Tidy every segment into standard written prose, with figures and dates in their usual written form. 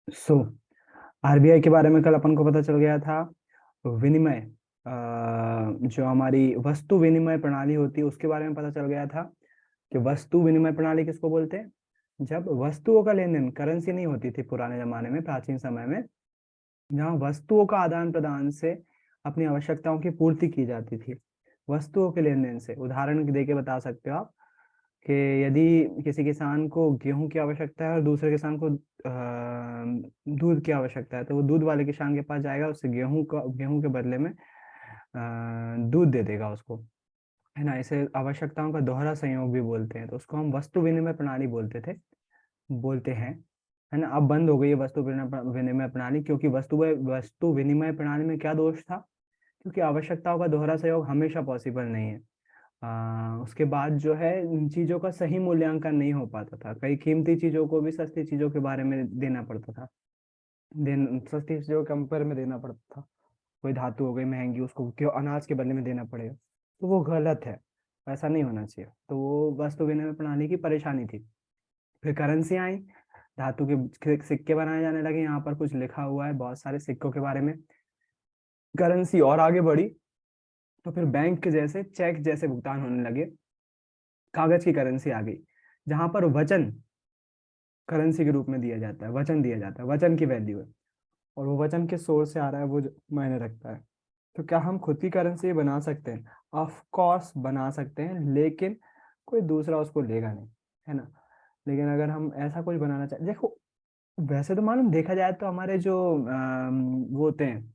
So RBI के बारे में कल अपन को पता चल गया था। विनिमय जो हमारी वस्तु विनिमय प्रणाली होती है उसके बारे में पता चल गया था कि वस्तु विनिमय प्रणाली किसको बोलते हैं। जब वस्तुओं का लेन देन, करेंसी नहीं होती थी पुराने जमाने में, प्राचीन समय में, जहाँ वस्तुओं का आदान प्रदान से अपनी आवश्यकताओं की पूर्ति की जाती थी। वस्तुओं के लेन देन से उदाहरण दे के बता सकते हो आप कि यदि किसी किसान को गेहूं की आवश्यकता है और दूसरे किसान को दूध की आवश्यकता है, तो वो दूध वाले किसान के पास जाएगा, उससे गेहूं के बदले में दूध दे देगा उसको, है ना। इसे आवश्यकताओं का दोहरा संयोग भी बोलते हैं, तो उसको हम वस्तु विनिमय प्रणाली बोलते हैं, है ना। अब बंद हो गई है वस्तु विनिमय प्रणाली, क्योंकि वस्तु विनिमय प्रणाली में क्या दोष था, क्योंकि आवश्यकताओं का दोहरा सहयोग हमेशा पॉसिबल नहीं है। उसके बाद जो है इन चीजों का सही मूल्यांकन नहीं हो पाता था, कई कीमती चीजों को भी सस्ती चीजों के बारे में देना पड़ता था, सस्ती चीजों के कंपेयर में देना पड़ता था। कोई धातु हो गई महंगी, उसको क्यों अनाज के बदले में देना पड़ेगा, तो वो गलत है, ऐसा नहीं होना चाहिए। तो वो वस्तु विनिमय प्रणाली की परेशानी थी। फिर करेंसी आई, धातु के सिक्के बनाए जाने लगे, यहाँ पर कुछ लिखा हुआ है बहुत सारे सिक्कों के बारे में। करेंसी और आगे बढ़ी तो फिर बैंक के जैसे चेक जैसे भुगतान होने लगे, कागज की करेंसी आ गई, जहां पर वचन करेंसी के रूप में दिया जाता है, वचन दिया जाता है, वचन की वैल्यू है, और वो वचन किस सोर्स से आ रहा है वो मायने रखता है। तो क्या हम खुद की करेंसी बना सकते हैं? ऑफ कोर्स बना सकते हैं, लेकिन कोई दूसरा उसको लेगा नहीं, है ना। लेकिन अगर हम ऐसा कुछ बनाना चाहे, देखो, वैसे तो मालूम देखा जाए तो हमारे जो वो होते हैं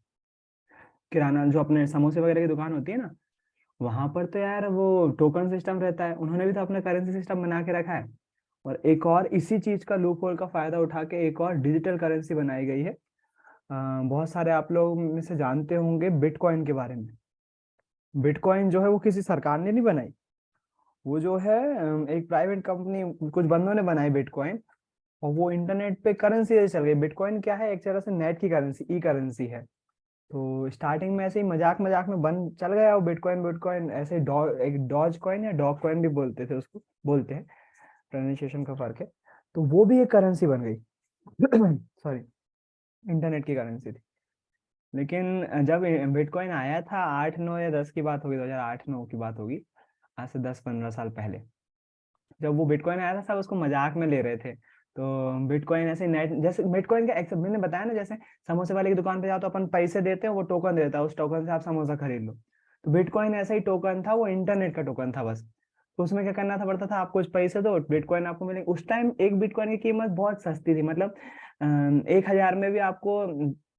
किराना, जो अपने समोसे वगैरह की दुकान होती है ना, वहां पर तो यार वो टोकन सिस्टम रहता है, उन्होंने भी तो अपना करेंसी सिस्टम बना के रखा है। और एक और इसी चीज का लूप होल का फायदा उठा के एक और डिजिटल करेंसी बनाई गई है। बहुत सारे आप लोग में से जानते होंगे बिटकॉइन के बारे में। बिटकॉइन जो है वो किसी सरकार ने नहीं बनाई, वो जो है एक प्राइवेट कंपनी, कुछ बंदों ने बनाई बिटकॉइन, और वो इंटरनेट पे करेंसी चल गई। बिटकॉइन क्या है, एक तरह से नेट की करेंसी, ई करेंसी है। तो स्टार्टिंग में ऐसे ही मजाक मजाक में बन चल गया वो बिटकॉइन। बिटकॉइन ऐसे एक डॉज कॉइन या डॉग कॉइन भी बोलते थे उसको, बोलते हैं, प्रोनाउंसिएशन का फर्क है। तो वो भी एक करेंसी बन गई सॉरी, इंटरनेट की करेंसी थी। लेकिन जब बिटकॉइन आया था, 8 9 या 10 की बात होगी, 2008 9 की बात होगी, आज से 10 15 साल पहले, जब वो बिटकॉइन आया था सब उसको मजाक में ले रहे थे। तो बिटकॉइन ऐसे नेट जैसे बिटकॉइन का एक्सेप्ट मैंने बताया ना, जैसे समोसे वाले की दुकान पे जाओ तो अपन पैसे देते हैं, वो टोकन देता है, उस टोकन से आप समोसा खरीद लो। तो बिटकॉइन ऐसा ही टोकन था, वो इंटरनेट का टोकन था बस। तो उसमें क्या करना था पड़ता था, आप कुछ पैसे दो, बिटकॉइन आपको मिलेंगे। उस टाइम एक बिटकॉइन की कीमत बहुत सस्ती थी, मतलब 1,000 में भी आपको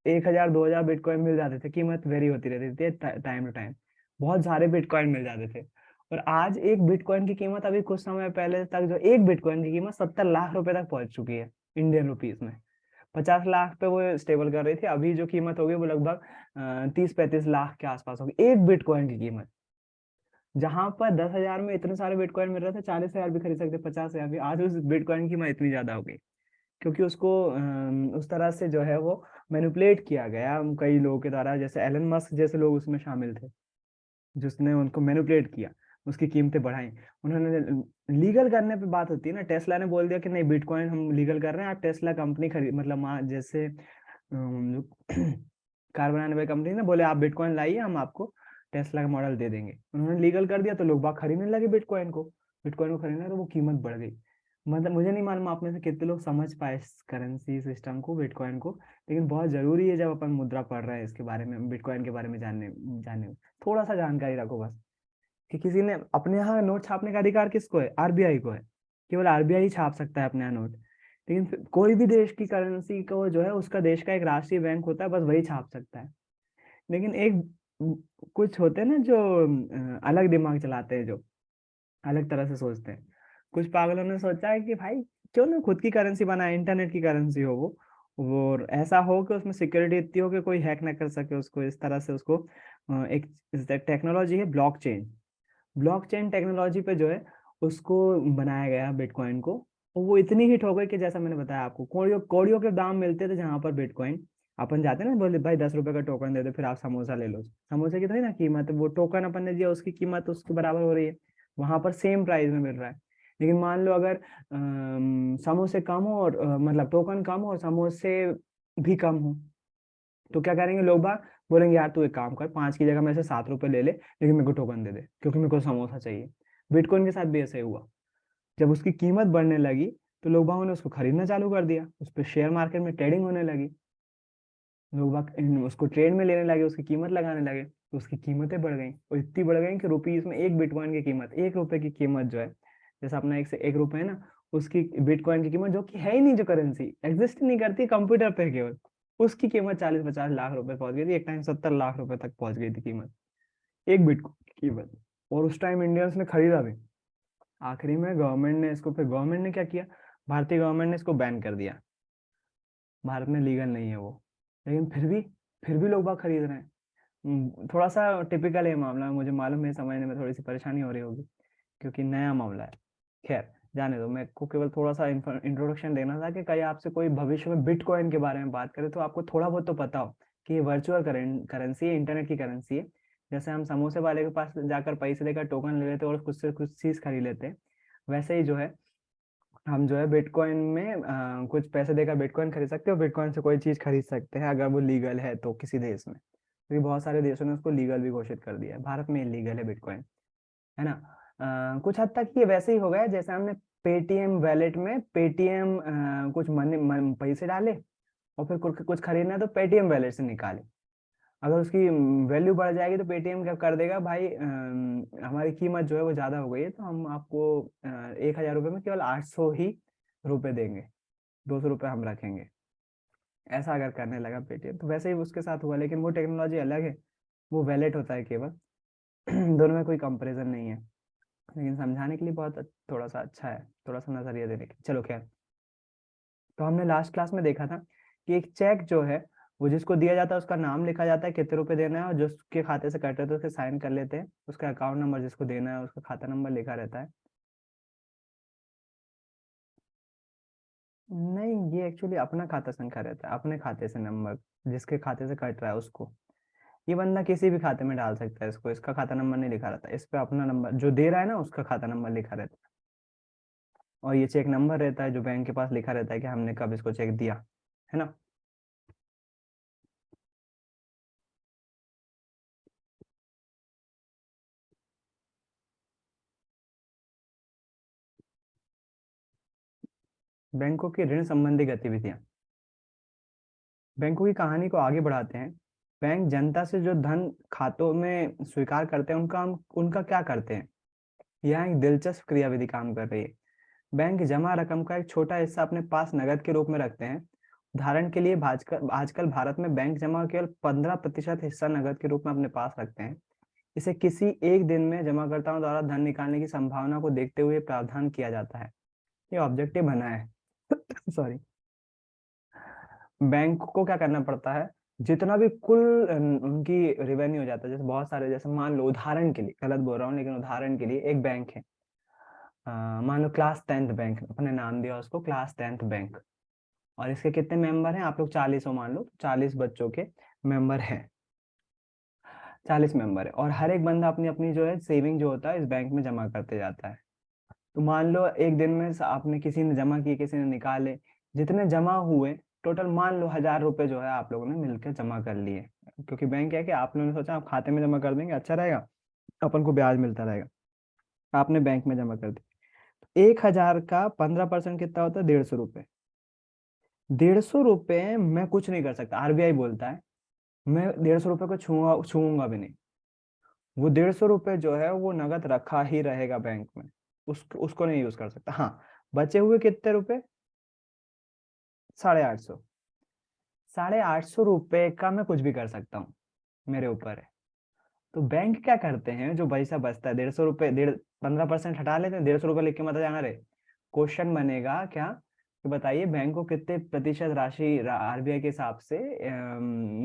1,000 2,000 बिटकॉइन मिल जाते थे। कीमत वेरी होती रहती थी टाइम टू टाइम, बहुत सारे बिटकॉइन मिल जाते थे। और आज एक बिटकॉइन की कीमत, अभी कुछ समय पहले तक जो एक बिटकॉइन की कीमत 70 लाख रुपए तक पहुंच चुकी है इंडियन रुपीस में। 50 लाख पे वो स्टेबल कर रही थी, अभी जो कीमत होगी वो लगभग 30 35 लाख के आसपास होगी एक बिटकॉइन की कीमत। जहां पर 10,000 में इतने सारे बिटकॉइन मिल रहे थे, 40,000 भी खरीद सकते, 50,000 भी, आज उस बिटकॉइन की कीमत इतनी ज्यादा हो गई, क्योंकि उसको उस तरह से जो है वो मैनिपुलेट किया गया कई लोगों के द्वारा, जैसे एलन मस्क जैसे लोग उसमें शामिल थे, जिसने उनको मैनिपुलेट किया, उसकी कीमतें बढ़ाई। उन्होंने लीगल करने पे बात होती है ना, टेस्ला ने बोल दिया कि नहीं बिटकॉइन हम लीगल कर रहे हैं, आप टेस्ला कंपनी खरीद, मतलब जैसे जो कार बनाने वाली कंपनी ना, बोले आप बिटकॉइन लाइए, हम आपको टेस्ला का मॉडल दे देंगे। उन्होंने लीगल कर दिया तो लोग बाग खरीदने लगे बिटकॉइन को खरीदने, तो वो कीमत बढ़ गई। मतलब मुझे नहीं मालूम आप में से कितने लोग समझ पाए इस करेंसी सिस्टम को, बिटकॉइन को। लेकिन बहुत जरूरी है, जब अपन मुद्रा पढ़ रहे हैं इसके बारे में, बिटकॉइन के बारे में जानने जानने थोड़ा सा जानकारी रखो बस, कि किसी ने अपने यहाँ नोट छापने का अधिकार किसको है, आरबीआई को है। केवल आरबीआई ही छाप सकता है अपने यहाँ नोट। लेकिन कोई भी देश की करेंसी को जो है, उसका देश का एक राष्ट्रीय बैंक होता है, बस वही छाप सकता है। लेकिन कुछ होते हैं ना जो अलग दिमाग चलाते हैं, जो अलग तरह से सोचते हैं। कुछ पागलों ने सोचा है कि भाई क्यों ना खुद की करेंसी बनाए, इंटरनेट की करेंसी हो वो ऐसा हो कि उसमें सिक्योरिटी इतनी हो कि कोई हैक ना कर सके उसको, इस तरह से उसको एक टेक्नोलॉजी है ब्लॉकचेन। ब्लॉकचेन टेक्नोलॉजी पे जो है उसको बनाया गया बिटकॉइन को। और वो इतनी हिट हो गई कि जैसा मैंने बताया आपको, कौड़ियों कौड़ियों के दाम मिलते थे जहां पर बिटकॉइन, अपन जाते हैं ना, बोले भाई 10 रुपए का टोकन दे दो फिर आप समोसा ले लो, समोसे की थोड़ी ना कीमत, वो टोकन अपन ने दिया उसकी कीमत उसके बराबर हो रही है, वहां पर सेम प्राइस में मिल रहा है। लेकिन मान लो अगर समोसे कम हो और मतलब टोकन कम हो और समोसे भी कम हो, तो क्या करेंगे लोग बाग, बोलेंगे यार तू एक काम कर, 5 की जगह मेरे से 7 रुपए ले ले, लेकिन मेरे को टोकन दे दे क्योंकि मेरे को समोसा चाहिए। बिटकॉइन के साथ भी ऐसे ही हुआ। जब उसकी कीमत बढ़ने लगी तो लोग बागों ने उसको खरीदना चालू कर दिया, उस पर शेयर मार्केट में ट्रेडिंग होने लगी, लोग बाग उसको ट्रेड में लेने लगे, उसकी कीमत लगाने लगे, तो उसकी कीमतें बढ़ गई और इतनी बढ़ गई कि रुपीज में एक बिटकॉइन की कीमत, 1 रुपए की कीमत जो है, जैसे अपना 1 से 1 रुपए है ना, उसकी बिटकॉइन की कीमत जो कि है ही नहीं, जो करेंसी एग्जिस्ट नहीं करती, कंप्यूटर पे केवल, उसकी कीमत 40-50 लाख रुपए पहुंच गई थी, एक टाइम 70 लाख रुपए तक पहुंच गई थी कीमत, एक बिटकॉइन की कीमत। और उस टाइम इंडियंस ने खरीदा भी। आखिरी में गवर्नमेंट ने इसको, फिर गवर्नमेंट ने क्या किया, भारतीय गवर्नमेंट ने इसको बैन कर दिया, भारत में लीगल नहीं है वो, लेकिन फिर भी लोग बाग खरीद रहे हैं। थोड़ा सा टिपिकल है मामला, मुझे मालूम है, समझने में थोड़ी सी परेशानी हो रही होगी क्योंकि नया मामला है। खैर जाने दो, मैं को केवल थोड़ा सा इंट्रोडक्शन देना था कि कहीं आपसे कोई भविष्य में बिटकॉइन के बारे में बात करे तो आपको थोड़ा बहुत तो पता हो कि ये वर्चुअल करेंसी है, इंटरनेट की करेंसी है। जैसे हम समोसे वाले के पास जाकर पैसे देकर टोकन ले लेते हैं और कुछ से कुछ चीज खरीद लेते हैं, वैसे ही जो है हम जो है बिटकॉइन में कुछ पैसे देकर बिटकॉइन खरीद सकते हो, बिटकॉइन से कोई चीज खरीद सकते हैं अगर वो लीगल है तो किसी देश में, क्योंकि बहुत सारे देशों ने उसको लीगल भी घोषित कर दिया है, भारत में इलीगल है बिटकॉइन, है ना। कुछ हद तक ये वैसे ही हो गया है जैसे हमने पेटीएम वैलेट में पेटीएम कुछ पैसे डाले और फिर कुछ खरीदना है तो पेटीएम वैलेट से निकाले, अगर उसकी वैल्यू बढ़ जाएगी तो पेटीएम क्या कर देगा भाई, हमारी कीमत जो है वो ज्यादा हो गई है तो हम आपको 1,000 रुपये में केवल 800 ही रुपए देंगे, 200 रुपये हम रखेंगे। ऐसा अगर करने लगा पेटीएम तो वैसे ही उसके साथ हुआ, लेकिन वो टेक्नोलॉजी अलग है, वो वैलेट होता है केवल। दोनों में कोई कंपैरिजन नहीं है, लेकिन समझाने के लिए बहुत थोड़ा सा अच्छा है, थोड़ा सा नजरिया देने के, चलो खैर। तो हमने लास्ट क्लास में देखा था कि एक चेक जो है वो जिसको दिया जाता है उसका नाम लिखा जाता है, कितने रुपए देना है, और जो उसके खाते से कटे तो उसके साइन कर लेते हैं, उसका अकाउंट नंबर जिसको देना है उसका खाता नंबर लिखा रहता है। नहीं, ये एक्चुअली अपना खाता संख्या रहता है, अपने खाते से नंबर, जिसके खाते से कट रहा है उसको, ये बंदा किसी भी खाते में डाल सकता है इसको, इसका खाता नंबर नहीं लिखा रहता, इस पे अपना नंबर जो दे रहा है ना उसका खाता नंबर लिखा रहता है, और ये चेक नंबर रहता है जो बैंक के पास लिखा रहता है कि हमने कब इसको चेक दिया, है ना। बैंकों की ऋण संबंधी गतिविधियां, बैंकों की कहानी को आगे बढ़ाते हैं। बैंक जनता से जो धन खातों में स्वीकार करते हैं उनका हम उनका क्या करते हैं, यहाँ एक दिलचस्प क्रियाविधि काम कर रही है। बैंक जमा रकम का एक छोटा हिस्सा अपने पास नकद के रूप में रखते हैं। उदाहरण के लिए आजकल आजकल भारत में बैंक जमा केवल 15% हिस्सा नकद के रूप में अपने पास रखते हैं। इसे किसी एक दिन में जमाकर्ताओं द्वारा धन निकालने की संभावना को देखते हुए प्रावधान किया जाता है। ये ऑब्जेक्टिव बना है। सॉरी। बैंक को क्या करना पड़ता है, जितना भी कुल उनकी रेवेन्यू हो जाता है, जैसे बहुत सारे, जैसे मान लो उदाहरण के लिए, गलत बोल रहा हूँ लेकिन उदाहरण के लिए एक बैंक है, मान लो क्लास 10th बैंक, अपने नाम दिया उसको क्लास 10th बैंक, और इसके कितने मेंबर हैं, आप लोग 40 हो मान लो, 40 बच्चों के मेंबर हैं, 40 मेंबर है, और हर एक बंदा अपनी अपनी जो है सेविंग जो होता है इस बैंक में जमा करते जाता है। तो मान लो एक दिन में आपने, किसी ने जमा किए किसी ने निकाले, जितने जमा हुए टोटल मान लो 1,000 रुपए जो है आप लोगों ने मिलकर जमा कर लिए, क्योंकि बैंक है कि आप लोगों ने सोचा आप खाते में जमा कर देंगे अच्छा रहेगा, अपन को ब्याज मिलता रहेगा, आपने बैंक में जमा कर दिया। 1,000 का 15% कितना होता है, 150 रुपए। 150 रुपए मैं कुछ नहीं कर सकता, आरबीआई बोलता है मैं 150 रुपए को छूंगा भी नहीं, वो 150 रुपए जो है वो नगद रखा ही रहेगा बैंक में, उसको नहीं यूज कर सकता। हाँ, बचे हुए कितने रुपए, 850, 850 रुपए का मैं कुछ भी कर सकता हूँ, मेरे ऊपर है। तो बैंक क्या करते हैं, जो पैसा बचता है 150 रुपए, 15% हटा लेते हैं, 150 रुपए लिख के मत जाना रे। क्वेश्चन बनेगा क्या कि बताइए बैंक को कितने प्रतिशत राशि आरबीआई के हिसाब से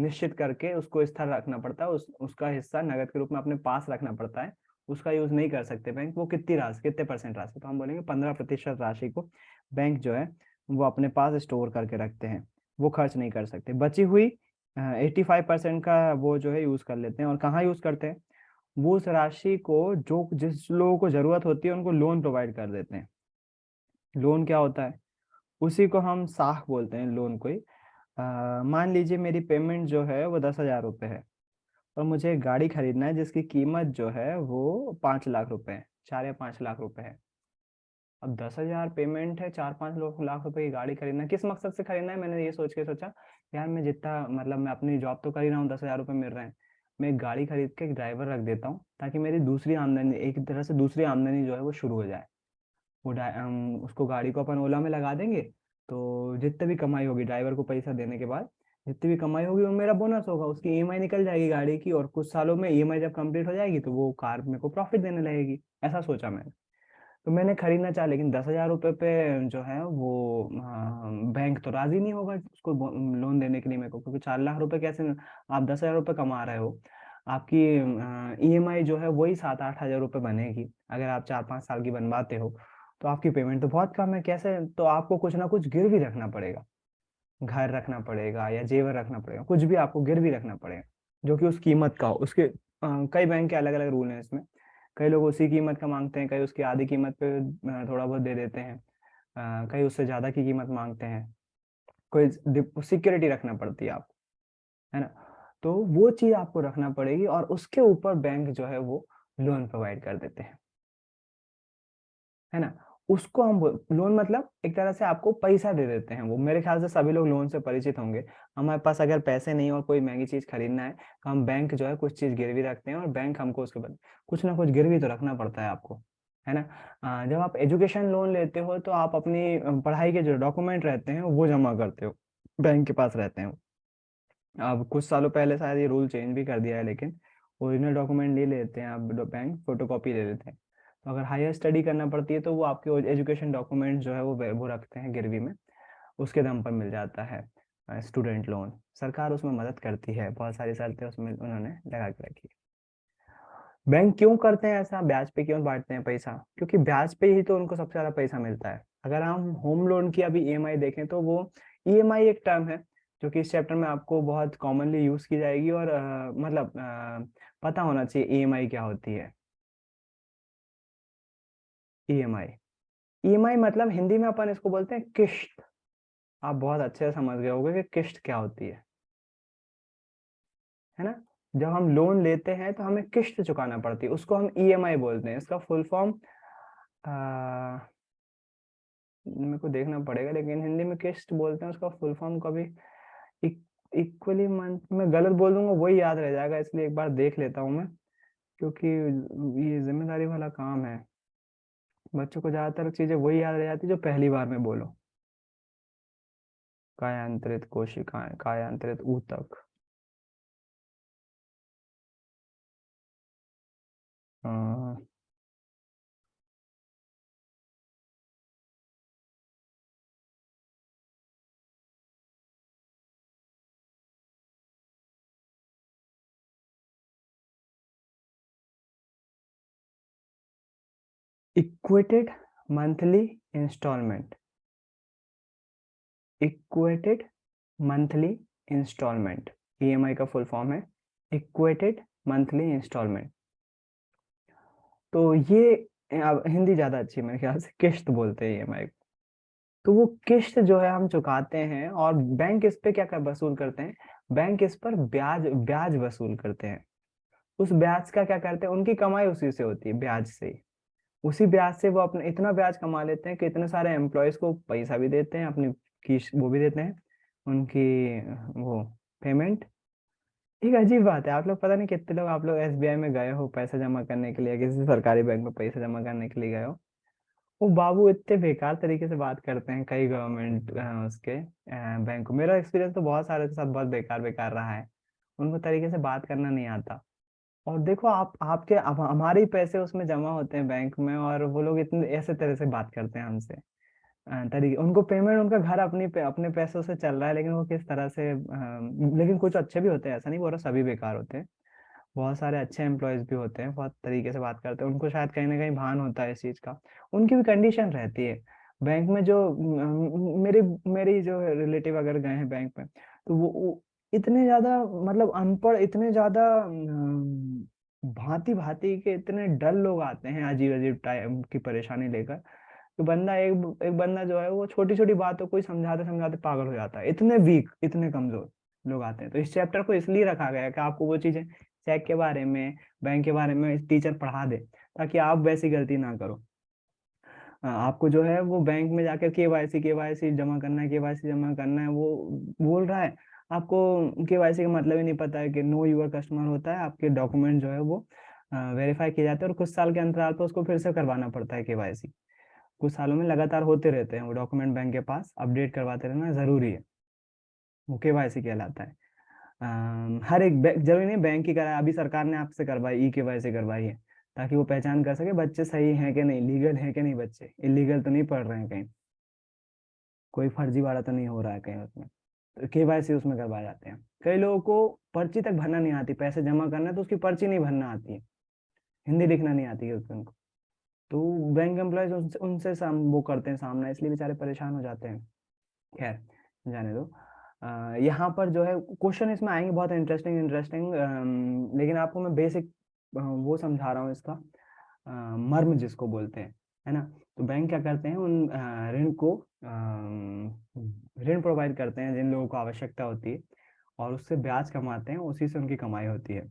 निश्चित करके उसको स्थिर रखना पड़ता है, उसका हिस्सा नगद के रूप में अपने पास रखना पड़ता है, उसका यूज नहीं कर सकते बैंक, वो कितनी राशि, कितने परसेंट राशि, तो हम बोलेंगे 15% राशि को बैंक जो है वो अपने पास स्टोर करके रखते हैं, वो खर्च नहीं कर सकते। बची हुई 85% का वो जो है यूज कर लेते हैं, और कहाँ यूज करते हैं, वो उस राशि को जो जिस लोगों को जरूरत होती है उनको लोन प्रोवाइड कर देते हैं, लोन क्या होता है? उसी को हम साख बोलते हैं लोन को ही। मान लीजिए मेरी पेमेंट जो है वो 10,000 रुपये है, और मुझे एक गाड़ी खरीदना है जिसकी कीमत जो है वो 5 लाख रुपए है, 4 या 5 लाख रुपए है। अब 10,000 पेमेंट है, 4-5 लाख रुपए की गाड़ी खरीदना, किस मकसद से खरीदना है? मैंने ये सोच के सोचा, यार मैं जितना मतलब मैं अपनी जॉब तो कर ही रहा हूँ, 10,000 रुपये मिल रहे हैं, मैं एक गाड़ी खरीद के एक ड्राइवर रख देता हूँ, ताकि मेरी दूसरी आमदनी, एक तरह से दूसरी आमदनी जो है वो शुरू हो जाए। उसको गाड़ी को अपन ओला में लगा देंगे, तो जितने भी कमाई होगी ड्राइवर को पैसा देने के बाद, जितनी भी कमाई होगी वो मेरा बोनस होगा, उसकी ईएमआई निकल जाएगी गाड़ी की, और कुछ सालों में ईएमआई जब कंप्लीट हो जाएगी तो वो कार मेरे को प्रॉफिट देने लगेगी। ऐसा सोचा मैंने। तो मैंने खरीदना चाहा, लेकिन 10,000 रुपये पे जो है वो बैंक तो राजी नहीं होगा उसको लोन देने के लिए मेरे को, क्योंकि 4 लाख रुपए कैसे? आप 10,000 रुपये कमा रहे हो, आपकी ईएमआई जो है वही 7-8 हज़ार रुपये बनेगी। अगर आप 4-5 साल की बनवाते हो तो आपकी पेमेंट तो बहुत कम है। कैसे? तो आपको कुछ ना कुछ गिरवी रखना पड़ेगा, घर रखना पड़ेगा या जेवर रखना पड़ेगा, कुछ भी आपको गिरवी रखना पड़ेगा जो कि उस कीमत का हो। उसके कई बैंक के अलग अलग रूल हैं इसमें। कई लोग उसी कीमत का मांगते हैं, कई उसकी आधी कीमत पे थोड़ा बहुत दे देते हैं, कई उससे ज्यादा की कीमत मांगते हैं। कोई सिक्योरिटी रखना पड़ती है आपको, है ना? तो वो चीज आपको रखना पड़ेगी, और उसके ऊपर बैंक जो है वो लोन प्रोवाइड कर देते हैं, है ना? उसको हम लोन मतलब एक तरह से आपको पैसा दे देते हैं। वो मेरे ख्याल से सभी लोग लोन से परिचित होंगे। हमारे पास अगर पैसे नहीं और कोई महंगी चीज खरीदना है, तो हम बैंक जो है कुछ चीज गिरवी रखते हैं, और बैंक हमको उसके बाद कुछ ना कुछ गिरवी तो रखना पड़ता है आपको, है ना? जब आप एजुकेशन लोन लेते हो तो आप अपनी पढ़ाई के जो डॉक्यूमेंट रहते हैं वो जमा करते हो, बैंक के पास रहते हैं। अब कुछ सालों पहले शायद ये रूल चेंज भी कर दिया है, लेकिन ओरिजिनल डॉक्यूमेंट नहीं लेते हैं अब बैंक, फोटोकॉपी ले लेते हैं। तो अगर हायर स्टडी करना पड़ती है तो वो आपके एजुकेशन डॉक्यूमेंट जो है वो रखते हैं गिरवी में, उसके दम पर मिल जाता है स्टूडेंट लोन। सरकार उसमें मदद करती है, बहुत सारी शर्तें उसमें उन्होंने लगा के रखी है। बैंक क्यों करते हैं ऐसा, ब्याज पे क्यों बांटते हैं पैसा? क्योंकि ब्याज पे ही तो उनको सबसे ज्यादा पैसा मिलता है। अगर हम होम लोन की अभी ईएमआई देखें तो वो ईएमआई एक टर्म है जो कि इस चैप्टर में आपको बहुत कॉमनली यूज की जाएगी, और मतलब पता होना चाहिए ईएमआई क्या होती है। ईएमआई, ईएमआई मतलब हिंदी में अपन इसको बोलते हैं किश्त। आप बहुत अच्छे से समझ गए होंगे कि किश्त क्या होती है ना? जब हम लोन लेते हैं तो हमें किश्त चुकाना पड़ती है, उसको हम ईएमआई बोलते हैं। इसका फुल फॉर्म मेरे को देखना पड़ेगा, लेकिन हिंदी में किस्त बोलते हैं, उसका फुल फॉर्म कभी इक्वली मंथ में गलत बोल दूंगा, वही याद रह जाएगा, इसलिए एक बार देख लेता हूँ मैं, क्योंकि ये जिम्मेदारी वाला काम है। बच्चों को ज्यादातर चीजें वही याद रह जाती है जो पहली बार में बोलो। कायांतरित कोशिकाएं, कायांतरित ऊतक, equated monthly instalment, equated monthly instalment, EMI का फुल फॉर्म है इक्वेटेड मंथली इंस्टॉलमेंट। तो ये अब हिंदी ज्यादा अच्छी है मेरे ख्याल से, किश्त बोलते हैं ईएमआई। तो वो किश्त जो है हम चुकाते हैं, और बैंक इस पे क्या कर वसूल करते हैं? बैंक इस पर ब्याज ब्याज वसूल करते हैं। उस ब्याज का क्या करते हैं? उनकी कमाई उसी से होती है, ब्याज से ही। उसी ब्याज से वो अपने इतना ब्याज कमा लेते हैं कि इतने सारे एम्प्लॉयज को पैसा भी देते हैं, अपनी की वो भी देते हैं, उनकी वो पेमेंट। एक अजीब बात है, आप लोग पता नहीं कितने लोग, आप लोग एसबीआई में गए हो पैसा जमा करने के लिए, किसी सरकारी बैंक में पैसा जमा करने के लिए गए हो, वो बाबू इतने बेकार तरीके से बात करते हैं कई गवर्नमेंट उसके बैंक को। मेरा एक्सपीरियंस तो बहुत सारे के साथ बहुत बेकार बेकार रहा है, उनको तरीके से बात करना नहीं आता। और देखो आप आपके हमारे ही पैसे उसमें जमा होते हैं बैंक में, और वो लोग इतने ऐसे तरह से बात करते हैं हमसे। तरीके उनको पेमेंट, उनका घर अपने पैसों से चल रहा है, लेकिन वो किस तरह से लेकिन कुछ अच्छे भी होते हैं, ऐसा नहीं बोल रहा सभी बेकार होते हैं। बहुत सारे अच्छे एम्प्लॉयज भी होते हैं, बहुत तरीके से बात करते हैं, उनको शायद कहीं ना कहीं भान होता है इस चीज का। उनकी भी कंडीशन रहती है बैंक में। जो मेरी मेरी जो रिलेटिव अगर गए हैं बैंक में, तो वो इतने ज्यादा मतलब अनपढ़, इतने ज्यादा भांति भांति के इतने डल लोग आते हैं, अजीब अजीब टाइम की परेशानी लेकर, तो बंदा एक एक बंदा जो है वो छोटी छोटी बातों को ही समझाते समझाते पागल हो जाता है। इतने वीक, इतने कमजोर लोग आते हैं। तो इस चैप्टर को इसलिए रखा गया है कि आपको वो चीजें, चेक के बारे में, बैंक के बारे में टीचर पढ़ा दे, ताकि आप वैसी गलती ना करो। आपको जो है वो बैंक में जाकर केवाईसी जमा करना है, केवाईसी जमा करना है, वो बोल रहा है। आपको केवाईसी का मतलब ही नहीं पता है कि नो यूर कस्टमर होता है। आपके डॉक्यूमेंट जो है वो वेरीफाई किए जाते हैं, और कुछ साल के अंतराल पर उसको फिर से करवाना पड़ता है केवाईसी। कुछ सालों में लगातार होते रहते हैं वो डॉक्यूमेंट, बैंक के पास अपडेट करवाते रहना जरूरी है, वो केवाईसी कहलाता है। हर एक बैंक, जरूरी नहीं बैंक की कराए, अभी सरकार ने आपसे करवाई, ई केवाईसी करवाई है, ताकि वो पहचान कर सके बच्चे सही हैं कि नहीं, लीगल है कि नहीं, बच्चे इलीगल तो नहीं पढ़ रहे हैं कहीं, कोई फर्जीवाड़ा तो नहीं हो रहा है कहीं उसमें। तो केवाईसी उसमें करवाए जाते हैं। कई लोगों को पर्ची तक भरना नहीं आती, पैसे जमा करना है तो उसकी पर्ची नहीं भरना आती है, हिंदी लिखना नहीं आती है उनको। तो बैंक एम्प्लॉयज उनसे उनसे वो करते हैं सामना, इसलिए बेचारे परेशान हो जाते हैं। खैर, जाने दो। यहाँ पर जो है क्वेश्चन इसमें आएंगे बहुत इंटरेस्टिंग इंटरेस्टिंग, लेकिन आपको मैं बेसिक वो समझा रहा हूँ इसका मर्म जिसको बोलते हैं, है ना। तो बैंक क्या करते हैं, उन ऋण को ऋण प्रोवाइड करते हैं जिन लोगों को आवश्यकता होती है, और उससे ब्याज कमाते हैं, उसी से उनकी कमाई होती है।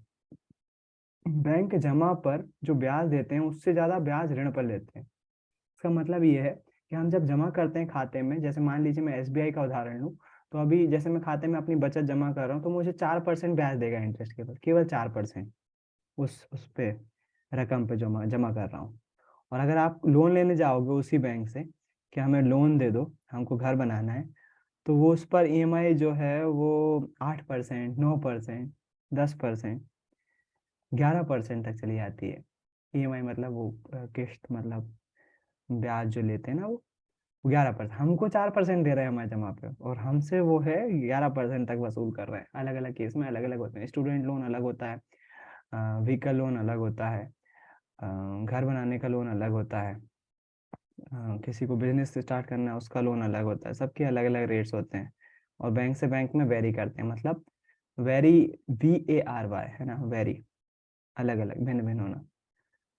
बैंक जमा पर जो ब्याज देते हैं उससे ज्यादा ब्याज ऋण पर लेते हैं। इसका मतलब ये है कि हम जब जमा करते हैं खाते में, जैसे मान लीजिए मैं एसबीआई का उदाहरण लूँ, तो अभी जैसे मैं खाते में अपनी बचत जमा कर रहा हूँ, तो मुझे 4% ब्याज देगा इंटरेस्ट के ऊपर, केवल 4%, उस पे रकम पे जमा जमा कर रहा हूँ। और अगर आप लोन लेने जाओगे उसी बैंक से कि हमें लोन दे दो, हमको घर बनाना है, तो वो उस पर ईएमआई जो है वो 8%, 9%, 10%, 11% तक चली जाती है। ईएमआई मतलब वो किस्त, मतलब ब्याज जो लेते हैं ना, वो 11%, हमको 4% दे रहे हैं हमारे जमा पे, और हमसे वो है 11% तक वसूल कर रहे हैं। अलग अलग केस में अलग अलग होते हैं। स्टूडेंट लोन अलग होता है, व्हीकल लोन अलग होता है, घर बनाने का लोन अलग होता है, किसी को बिजनेस स्टार्ट करना है उसका लोन अलग होता है। सबके अलग अलग रेट्स होते हैं, और बैंक से बैंक में वेरी करते हैं, मतलब वेरी, VARY, है ना, वेरी, अलग अलग, भिन्न भिन्न होना,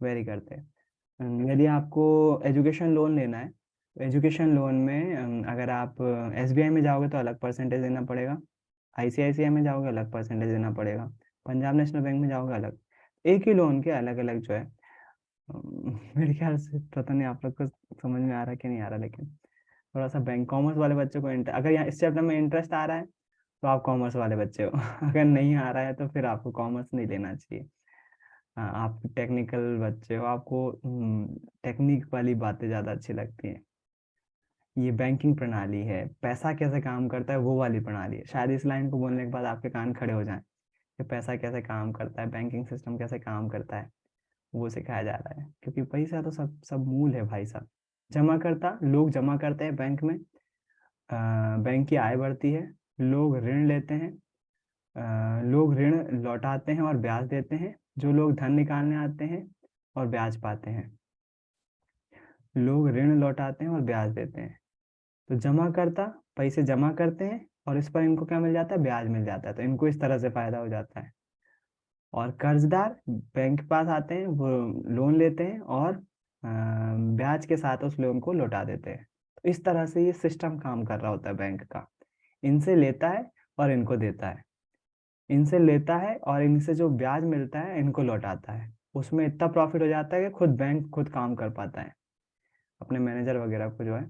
वेरी करते हैं। यदि आपको एजुकेशन लोन लेना है, तो एजुकेशन लोन में अगर आप एसबीआई में जाओगे तो अलग परसेंटेज देना पड़ेगा, आईसीआईसीआई में जाओगे अलग परसेंटेज देना पड़ेगा, पंजाब नेशनल बैंक में जाओगे अलग। एक ही लोन के अलग अलग जो है, मेरे ख्याल से पता नहीं आप लोग को समझ में आ रहा है कि नहीं आ रहा, लेकिन थोड़ा सा बैंक कॉमर्स वाले बच्चों को अगर यहाँ इस चैप्टर में इंटरेस्ट आ रहा है तो आप कॉमर्स वाले बच्चे हो। अगर नहीं आ रहा है तो फिर आपको कॉमर्स नहीं लेना चाहिए। हाँ, आप टेक्निकल बच्चे हो, आपको टेक्निक वाली बातें ज़्यादा अच्छी लगती हैं। ये बैंकिंग प्रणाली है, पैसा कैसे काम करता है वो वाली प्रणाली है। शायद इस लाइन को बोलने के बाद आपके कान खड़े हो जाएं कि पैसा कैसे काम करता है, बैंकिंग सिस्टम कैसे काम करता है, वो सिखाया जा रहा है। क्योंकि पैसा तो सब सब मूल है भाई साहब। जमा करता लोग जमा करते हैं बैंक में, बैंक की आय बढ़ती है, लोग ऋण लेते हैं, लोग ऋण लौटाते हैं और ब्याज देते हैं, जो लोग धन निकालने आते हैं और ब्याज पाते हैं। लोग ऋण लौटाते हैं और ब्याज देते हैं। तो जमा करता पैसे जमा करते हैं, और इस पर इनको क्या मिल जाता है, ब्याज मिल जाता है, तो इनको इस तरह से फायदा हो जाता है। और कर्जदार बैंक के पास आते हैं, वो लोन लेते हैं और ब्याज के साथ उस लोन को लौटा देते हैं। तो इस तरह से ये सिस्टम काम कर रहा होता है बैंक का। इनसे लेता है और इनको देता है, इनसे लेता है और इनसे जो ब्याज मिलता है इनको लौटाता है। उसमें इतना प्रॉफिट हो जाता है कि खुद बैंक खुद काम कर पाता है, अपने मैनेजर वगैरह को जो है,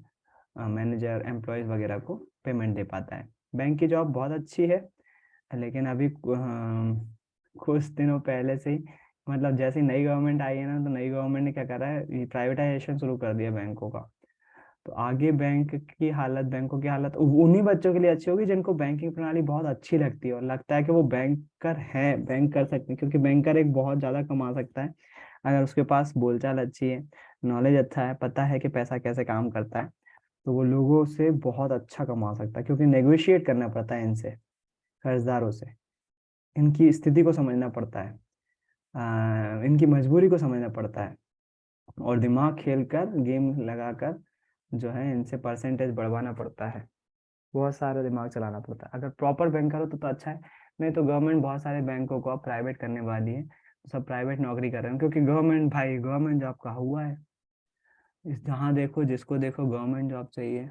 मैनेजर एम्प्लॉयज वगैरह को पेमेंट दे पाता है। बैंक की जॉब बहुत अच्छी है, लेकिन अभी कुछ दिनों पहले से ही, मतलब जैसे ही नई गवर्नमेंट आई है ना, तो नई गवर्नमेंट ने क्या करा है, प्राइवेटाइजेशन शुरू कर दिया बैंकों का। तो आगे बैंक की हालत, बैंकों की हालत उन्हीं बच्चों के लिए अच्छी होगी जिनको बैंकिंग प्रणाली बहुत अच्छी लगती है और लगता है कि वो बैंकर है, बैंक कर सकते हैं। क्योंकि बैंकर एक बहुत ज्यादा कमा सकता है अगर उसके पास बोलचाल अच्छी है, नॉलेज अच्छा है, पता है कि पैसा कैसे काम करता है, तो वो लोगों से बहुत अच्छा कमा सकता है। क्योंकि नेगोशिएट करना पड़ता है इनसे, कर्जदारों से, इनकी स्थिति को समझना पड़ता है, इनकी मजबूरी को समझना पड़ता है, और दिमाग खेल कर, गेम लगाकर जो है इनसे परसेंटेज बढ़वाना पड़ता है। बहुत सारा दिमाग चलाना पड़ता है। अगर प्रॉपर बैंकर हो तो अच्छा है, नहीं तो गवर्नमेंट बहुत सारे बैंकों को अब प्राइवेट करने वाली है, तो सब प्राइवेट नौकरी कर रहे हैं, क्योंकि गवर्नमेंट भाई, गवर्नमेंट जॉब का हुआ है। इस जहाँ देखो जिसको देखो गवर्नमेंट जॉब चाहिए।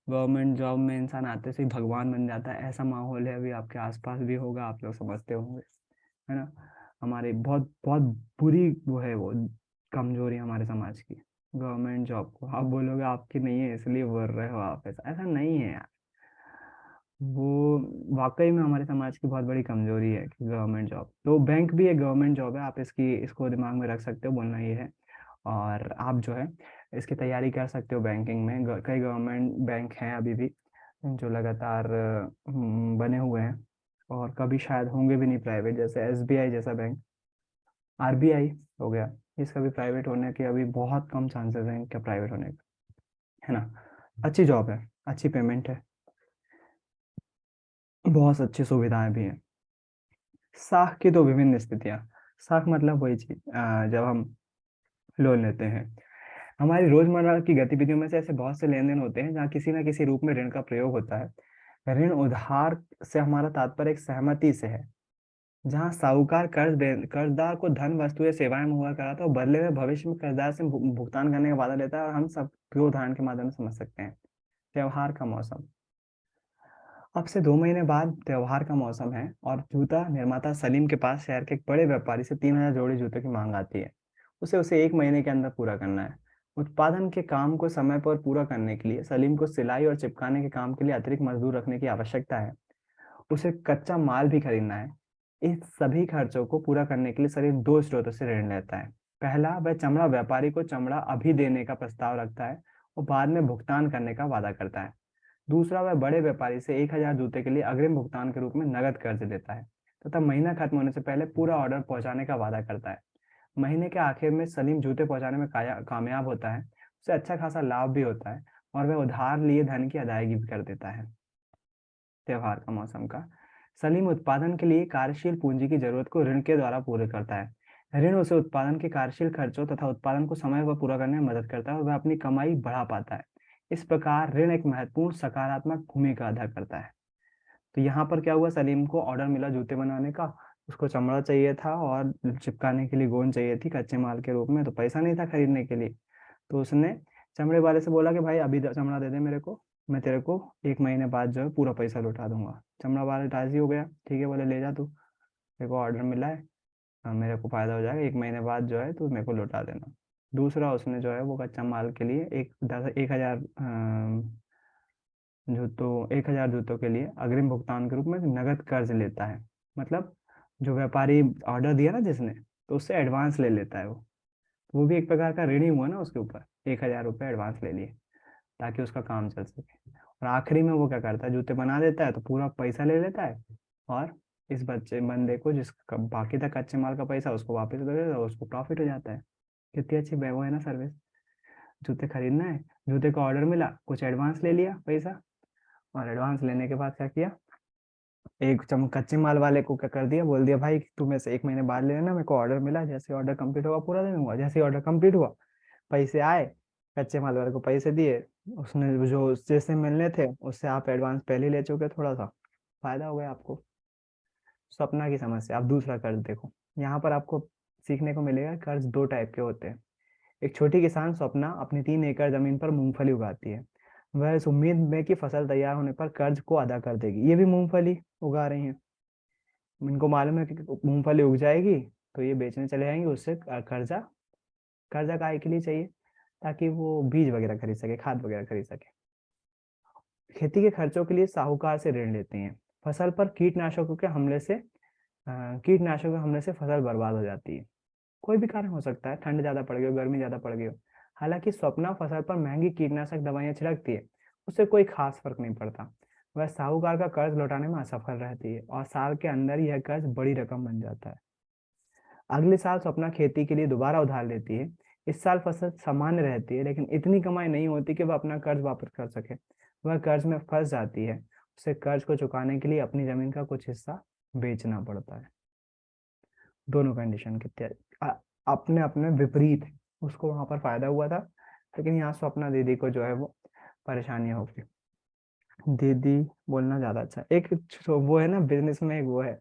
गवर्नमेंट जॉब में इंसान आते से ही भगवान बन जाता है, ऐसा माहौल है अभी आपके आसपास भी होगा, आप लोग समझते होंगे, है ना। हमारी बहुत बहुत बुरी वो है, वो कमजोरी हमारे समाज की। गवर्नमेंट जॉब को आप बोलोगे आपकी नहीं है इसलिए बोल रहे हो आप, ऐसा ऐसा नहीं है यार। वो वाकई में हमारे समाज की बहुत बड़ी कमजोरी है कि गवर्नमेंट जॉब, तो बैंक भी एक गवर्नमेंट जॉब है, आप इसको दिमाग में रख सकते हो, बोलना ये है। और आप जो है इसकी तैयारी कर सकते हो बैंकिंग में, कई गवर्नमेंट बैंक हैं अभी भी जो लगातार बने हुए हैं, और कभी शायद होंगे भी नहीं प्राइवेट, जैसे एसबीआई जैसा बैंक, आरबीआई हो गया, इसका भी प्राइवेट होने के अभी बहुत कम चांसेस हैं इनका प्राइवेट होने का, है ना। अच्छी जॉब है, अच्छी पेमेंट है, बहुत अच्छी सुविधाएं भी हैं। साख की तो विभिन्न स्थितियां, साख मतलब वही चीज जब हम लोन लेते हैं, हमारी रोजमर्रा की गतिविधियों में से ऐसे बहुत से लेन देन होते हैं जहाँ किसी न किसी रूप में ऋण का प्रयोग होता है। ऋण उधार से हमारा तात्पर्य एक सहमति से है, जहाँ साहूकार कर्जदार को धन वस्तु या सेवाएं मुहैया कराता है और बदले में भविष्य में कर्जदार से भुगतान करने का वादा लेता है, और हम सब भी उदाहरण के माध्यम से समझ सकते हैं। त्योहार का मौसम, अब से 2 महीने बाद त्योहार का मौसम है और जूता निर्माता सलीम के पास शहर के एक बड़े व्यापारी से 3,000 जोड़ी जूतों की मांग आती है। उसे उसे 1 महीने के अंदर पूरा करना है। उत्पादन के काम को समय पर पूरा करने के लिए सलीम को सिलाई और चिपकाने के काम के लिए अतिरिक्त मजदूर रखने की आवश्यकता है। उसे कच्चा माल भी खरीदना है। इस सभी खर्चों को पूरा करने के लिए सलीम दो स्रोतों से ऋण लेता है। पहला, वह चमड़ा व्यापारी को चमड़ा अभी देने का प्रस्ताव रखता है और बाद में भुगतान करने का वादा करता है। दूसरा, वह बड़े व्यापारी से 1,000 जूते के लिए अग्रिम भुगतान के रूप में नगद कर्ज लेता है तथा महीना खत्म होने से पहले पूरा ऑर्डर पहुंचाने का वादा करता है। महीने के आखिर में सलीम जूते पहुंचाने में कामयाब होता है, उसे अच्छा खासा लाभ भी होता है और वह उधार लिए धन की अदायगी भी कर देता है। त्योहार का मौसम का, सलीम उत्पादन के लिए कार्यशील पूंजी की जरूरत को ऋण के द्वारा पूरे करता है। ऋण उसे उत्पादन के कार्यशील खर्चों तथा उत्पादन को समय पर पूरा करने में मदद करता है और वह अपनी कमाई बढ़ा पाता है। इस प्रकार ऋण एक महत्वपूर्ण सकारात्मक भूमिका अदा करता है। तो यहाँ पर क्या हुआ, सलीम को ऑर्डर मिला जूते बनाने का, उसको चमड़ा चाहिए था और चिपकाने के लिए गोंद चाहिए थी कच्चे माल के रूप में, तो पैसा नहीं था खरीदने के लिए। तो उसने चमड़े वाले से बोला कि भाई अभी चमड़ा दे दे मेरे को, मैं तेरे को 1 महीने बाद जो है पूरा पैसा लौटा दूंगा। चमड़ा वाला राजी हो गया, ठीक है बोले ले जा तू, मेरे को ऑर्डर मिला है, मेरे को फायदा हो जाएगा, 1 महीने बाद जो है तू मेरे को लौटा देना। दूसरा, उसने जो है वो कच्चा माल के लिए 1,000 जूतों 1,000 जूतों के लिए अग्रिम भुगतान के रूप में नगद कर्ज लेता है। मतलब जो व्यापारी ऑर्डर दिया ना जिसने, तो उससे एडवांस ले लेता है वो भी एक प्रकार का ऋण ही हुआ ना उसके ऊपर, 1,000 रुपये एडवांस ले लिए ताकि उसका काम चल सके। और आखिरी में वो क्या करता है, जूते बना देता है तो पूरा पैसा ले लेता है, और इस बंदे को जिसका बाकी था कच्चे माल का पैसा उसको वापस दे देता है, उसको प्रॉफिट हो जाता है। कितनी अच्छी वो है ना सर्विस। जूते खरीदना है, जूते का ऑर्डर मिला, कुछ एडवांस ले लिया पैसा, और एडवांस लेने के बाद क्या किया, एक कच्चे माल वाले को क्या कर दिया, बोल दिया भाई तू मेरे से 1 महीने बाद ले लेना, मेरे को ऑर्डर मिला, जैसे ऑर्डर कंप्लीट होगा पूरा दे दूंगा। जैसे ऑर्डर कंप्लीट हुआ, पैसे आए, कच्चे माल वाले को पैसे दिए, उसने जो जैसे मिलने थे उससे आप एडवांस पहले ही ले चुके, थोड़ा सा फायदा हो गया आपको। सपना की समस्या, आप दूसरा कर्ज देखो, यहाँ पर आपको सीखने को मिलेगा कर्ज दो टाइप के होते हैं। एक छोटी किसान स्वप्ना अपनी 3 एकड़ जमीन पर मूंगफली उगाती है। वह इस उम्मीद में कि फसल तैयार होने पर कर्ज को अदा कर देगी, ये भी मूंगफली उगा रही है। इनको मालूम है कि मूंगफली उग जाएगी तो ये बेचने चले जाएंगे, उससे कर्जा कर्जा काय के लिए चाहिए, ताकि वो बीज वगैरह खरीद सके, खाद वगैरह खरीद सके। खेती के खर्चों के लिए साहूकार से ऋण लेते हैं। फसल पर कीटनाशकों के हमले से फसल बर्बाद हो जाती है। कोई भी कारण हो सकता है, ठंड ज्यादा पड़ गई हो, गर्मी ज्यादा पड़ गई हो। हालांकि स्वप्ना फसल पर महंगी कीटनाशक दवाइयां छिड़कती है, उससे कोई खास फर्क नहीं पड़ता। वह साहूकार का कर्ज लौटाने में असफल रहती है और साल के अंदर यह कर्ज बड़ी रकम बन जाता है। अगले साल स्वप्ना खेती के लिए दोबारा उधार लेती है। इस साल फसल सामान्य रहती है, लेकिन इतनी कमाई नहीं होती कि वह अपना कर्ज वापस कर सके। वह कर्ज में फंस जाती है, उसे कर्ज को चुकाने के लिए अपनी जमीन का कुछ हिस्सा बेचना पड़ता है। दोनों कंडीशन कितने अपने अपने विपरीत है। उसको वहां पर फायदा हुआ था, लेकिन यहाँ स्वप्ना दीदी को जो है वो परेशानी हो गई। दीदी बोलना ज्यादा अच्छा है। एक वो है ना बिजनेस में, एक वो है,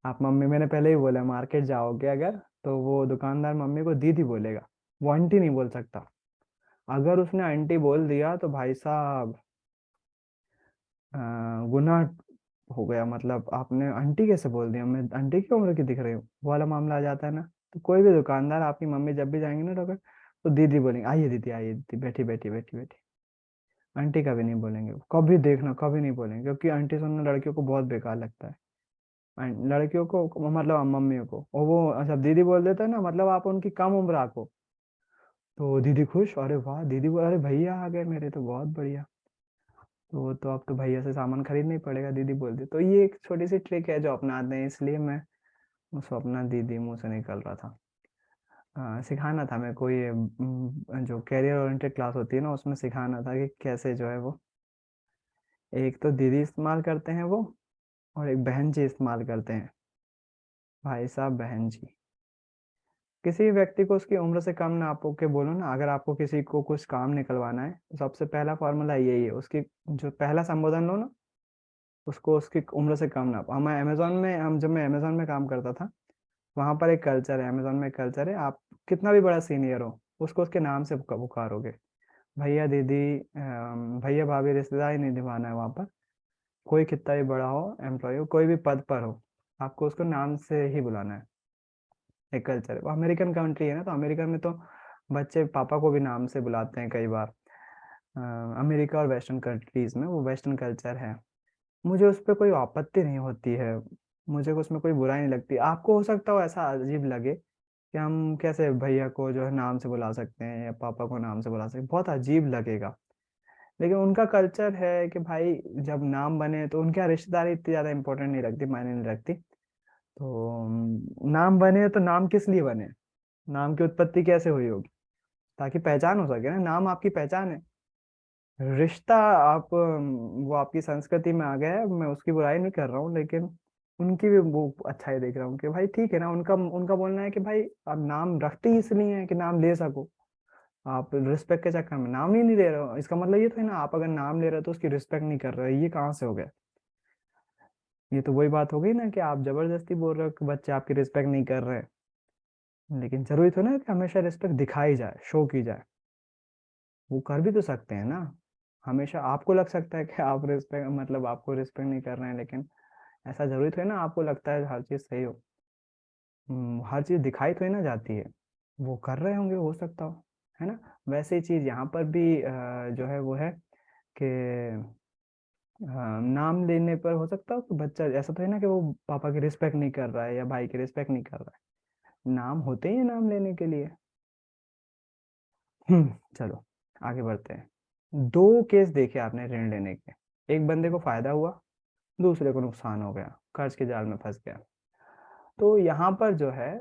आप मम्मी, मैंने पहले ही बोला मार्केट जाओगे अगर तो वो दुकानदार मम्मी को दीदी बोलेगा, वो आंटी नहीं बोल सकता। अगर उसने आंटी बोल दिया तो भाई साहब गुनाह हो गया। मतलब आपने आंटी कैसे बोल दिया, मैं आंटी की उम्र की दिख रही हूँ, वो वाला मामला आ जाता है ना। तो कोई भी दुकानदार, आपकी मम्मी जब भी जाएंगे ना डॉक्टर, तो दीदी बोलेंगे, आइए दीदी, बैठी बैठी बैठी बैठी। आंटी कभी नहीं बोलेंगे, कभी देखना कभी नहीं बोलेंगे, क्योंकि आंटी सुनना लड़कियों को बहुत बेकार लगता है। लड़कियों को मतलब मम्मियों को, और वो जब दीदी बोल देते हैं ना, मतलब आप उनकी कम उम्र आको, तो दीदी खुश, अरे वाह दीदी बोल, अरे भैया आ गए मेरे, तो बहुत बढ़िया। तो अब तो भैया से सामान खरीदना ही पड़ेगा, दीदी बोल दी। तो ये एक छोटी सी ट्रिक है जो अपनाते हैं, इसलिए मैं उसको अपना दीदी मुंह से निकल रहा था। सिखाना था मैं कोई जो कैरियर ओरिएंटेड क्लास होती है ना, उसमें सिखाना था कि कैसे जो है वो, एक तो दीदी इस्तेमाल करते हैं वो, और एक बहन जी इस्तेमाल करते हैं। भाई साहब बहन जी, किसी भी व्यक्ति को उसकी उम्र से कम ना आपको के बोलो ना, अगर आपको किसी को कुछ काम निकलवाना है, तो सबसे पहला फॉर्मूला यही है, उसकी जो पहला संबोधन लो ना, उसको उसकी उम्र से कम ना। हम जब मैं अमेजोन में काम करता था, वहां पर एक कल्चर है, अमेजोन में एक कल्चर है, आप कितना भी बड़ा सीनियर हो, उसको उसके नाम से पुकारोगे। भैया दीदी, भैया भाभी रिश्तेदार ही नहीं निभाना है वहां पर। कोई कितना भी बड़ा हो, एम्प्लॉय हो, कोई भी पद पर हो, आपको उसको नाम से ही बुलाना है। एक कल्चर है, वो अमेरिकन कंट्री है ना, तो अमेरिका में तो बच्चे पापा को भी नाम से बुलाते हैं कई बार। अमेरिका और वेस्टर्न कंट्रीज में वो वेस्टर्न कल्चर है। मुझे उस पर कोई आपत्ति नहीं होती है, मुझे उसमें कोई बुराई नहीं लगती। आपको हो सकता हो ऐसा अजीब लगे कि हम कैसे भैया को जो है नाम से बुला सकते हैं, या पापा को नाम से बुला सकते हैं, बहुत अजीब लगेगा। लेकिन उनका कल्चर है कि भाई जब नाम बने तो उनके यहाँ रिश्तेदारी इतनी ज्यादा इंपॉर्टेंट नहीं रखती, मायने नहीं रखती। तो नाम बने तो नाम किस लिए बने, नाम की उत्पत्ति कैसे हुई होगी, ताकि पहचान हो सके ना, नाम आपकी पहचान है। रिश्ता आप वो आपकी संस्कृति में आ गया है, मैं उसकी बुराई नहीं कर रहा हूँ, लेकिन उनकी भी वो अच्छाई देख रहा हूँ कि भाई ठीक है ना, उनका उनका बोलना है कि भाई आप नाम रखते ही इसलिए है कि नाम ले सको। आप रिस्पेक्ट के चक्कर में नाम ही नहीं ले रहे हो, इसका मतलब ये तो है ना, आप अगर नाम ले रहे हो तो उसकी रिस्पेक्ट नहीं कर रहे हो, ये कहाँ से हो गया। ये तो वही बात हो गई ना कि आप जबरदस्ती बोल रहे हो कि बच्चे आपकी रिस्पेक्ट नहीं कर रहे हैं। लेकिन जरूरी तो ना कि हमेशा रिस्पेक्ट दिखाई जाए, शो की जाए, वो कर भी तो सकते हैं ना। हमेशा आपको लग सकता है कि आप रिस्पेक्ट, मतलब आपको रिस्पेक्ट नहीं कर रहे हैं, लेकिन ऐसा जरूरी तो है ना, आपको लगता है हर चीज सही हो। हर चीज दिखाई तो ही ना जाती है, वो कर रहे होंगे, हो सकता हो, है ना। वैसे ही चीज यहाँ पर भी जो है वो है कि नाम लेने पर हो सकता हो कि बच्चा, ऐसा तो है ना कि वो पापा की रिस्पेक्ट नहीं कर रहा है या भाई की रिस्पेक्ट नहीं कर रहा है, नाम होते ही हैं नाम लेने के लिए। चलो आगे बढ़ते हैं। दो केस देखे आपने ऋण लेने के, एक बंदे को फायदा हुआ, दूसरे को नुकसान हो गया, कर्ज के जाल में फंस गया। तो यहाँ पर जो है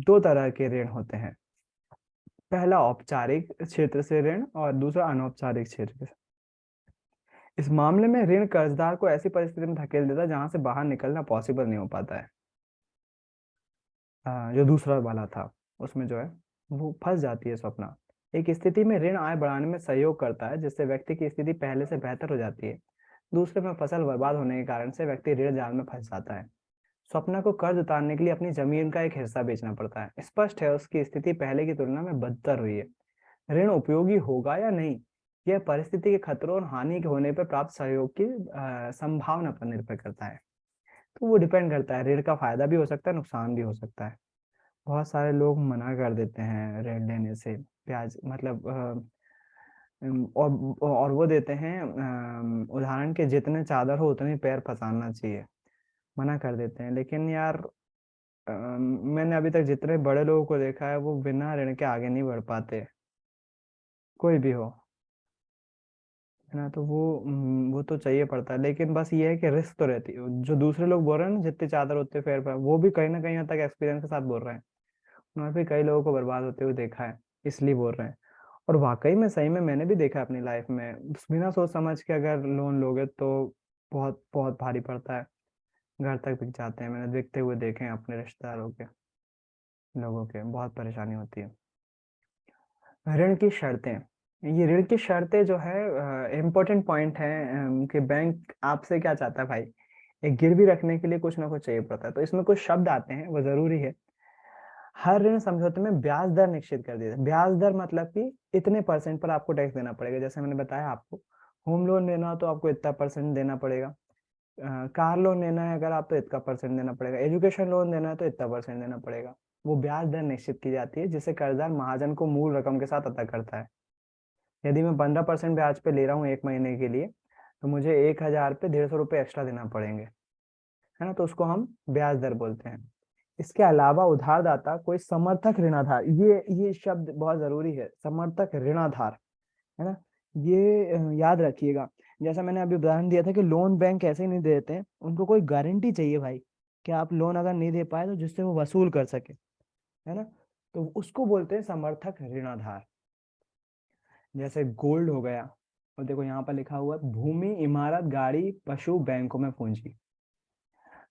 दो तरह के ऋण होते हैं, पहला औपचारिक क्षेत्र से ऋण और दूसरा अनौपचारिक क्षेत्र से। इस मामले में ऋण कर्जदार को ऐसी परिस्थिति में धकेल देता है जहां से बाहर निकलना पॉसिबल नहीं हो पाता है। जो दूसरा वाला था, उसमें जो है वो फंस जाती है स्वप्ना। एक स्थिति में ऋण आय बढ़ाने में सहयोग करता है, जिससे व्यक्ति की स्थिति पहले से बेहतर हो जाती है। दूसरे में फसल बर्बाद होने के कारण से व्यक्ति ऋण जाल में फंस जाता है। स्वप्ना को कर्ज उतारने के लिए अपनी जमीन का एक हिस्सा बेचना पड़ता है। स्पष्ट है उसकी स्थिति पहले की तुलना में बदतर हुई है। ऋण उपयोगी होगा या नहीं, यह परिस्थिति के खतरों और हानि के होने पर प्राप्त सहयोग की संभावना पर निर्भर करता है। तो वो डिपेंड करता है, ऋण का फायदा भी हो सकता है, नुकसान भी हो सकता है। बहुत सारे लोग मना कर देते हैं ऋण लेने से, ब्याज मतलब और वो देते हैं उदाहरण के, जितने चादर हो उतने पैर फंसाना चाहिए, मना कर देते हैं। लेकिन यार मैंने अभी तक जितने बड़े लोगों को देखा है, वो बिना ऋण के आगे नहीं बढ़ पाते, कोई भी हो, है ना। तो वो तो चाहिए पड़ता है, लेकिन बस ये है कि रिस्क तो रहती है। जो दूसरे लोग बोल रहे हैं ना, जितने चादर उतने पैर पर, वो भी कहीं ना कहीं हद तक एक्सपीरियंस के साथ बोल रहे हैं। उन्होंने भी कई लोगों को बर्बाद होते हुए देखा है, इसलिए बोल रहे हैं। और वाकई में सही में मैंने भी देखा है अपनी लाइफ में, बिना सोच समझ के अगर लोन लोगे तो बहुत बहुत भारी पड़ता है, घर तक बिक जाते हैं। मैंने देखते हुए देखे हैं अपने रिश्तेदारों के, लोगों के, बहुत परेशानी होती है। ऋण की शर्तें, ये ऋण की शर्तें जो है इम्पोर्टेंट पॉइंट है कि बैंक आपसे क्या चाहता है भाई, एक गिरवी रखने के लिए कुछ ना कुछ चाहिए पड़ता है, तो इसमें कुछ शब्द आते हैं, वो जरूरी है। हर ऋण समझौते में ब्याज दर निश्चित कर दिया। ब्याज दर मतलब कि इतने परसेंट पर आपको टैक्स देना पड़ेगा। जैसे मैंने बताया आपको, होम लोन लेना हो तो आपको इतना परसेंट देना पड़ेगा, कार लोन लेना है अगर आप तो इतना परसेंट देना पड़ेगा, एजुकेशन लोन देना है तो इतना परसेंट देना पड़ेगा। वो ब्याज दर निश्चित की जाती है जिसे कर्जदार महाजन को मूल रकम के साथ अदा करता है। यदि मैं 15% ब्याज पे ले रहा हूँ 1 महीने के लिए, तो मुझे 1,000 पे 150 रुपये एक्स्ट्रा देना पड़ेंगे, है ना। तो उसको हम ब्याज दर बोलते हैं। इसके अलावा उधारदाता कोई समर्थक ऋणाधार, ये शब्द बहुत जरूरी है, समर्थक ऋणाधार, है ना। ये याद रखिएगा। जैसा मैंने अभी उदाहरण दिया था कि लोन बैंक ऐसे ही नहीं देते हैं, उनको कोई गारंटी चाहिए भाई, कि आप लोन अगर नहीं दे पाए तो जिससे वो वसूल कर सके, है ना। तो उसको बोलते हैं समर्थक ऋणाधार। जैसे गोल्ड हो गया, और देखो यहाँ पर लिखा हुआ है भूमि, इमारत, गाड़ी, पशु, बैंकों में पूंजी।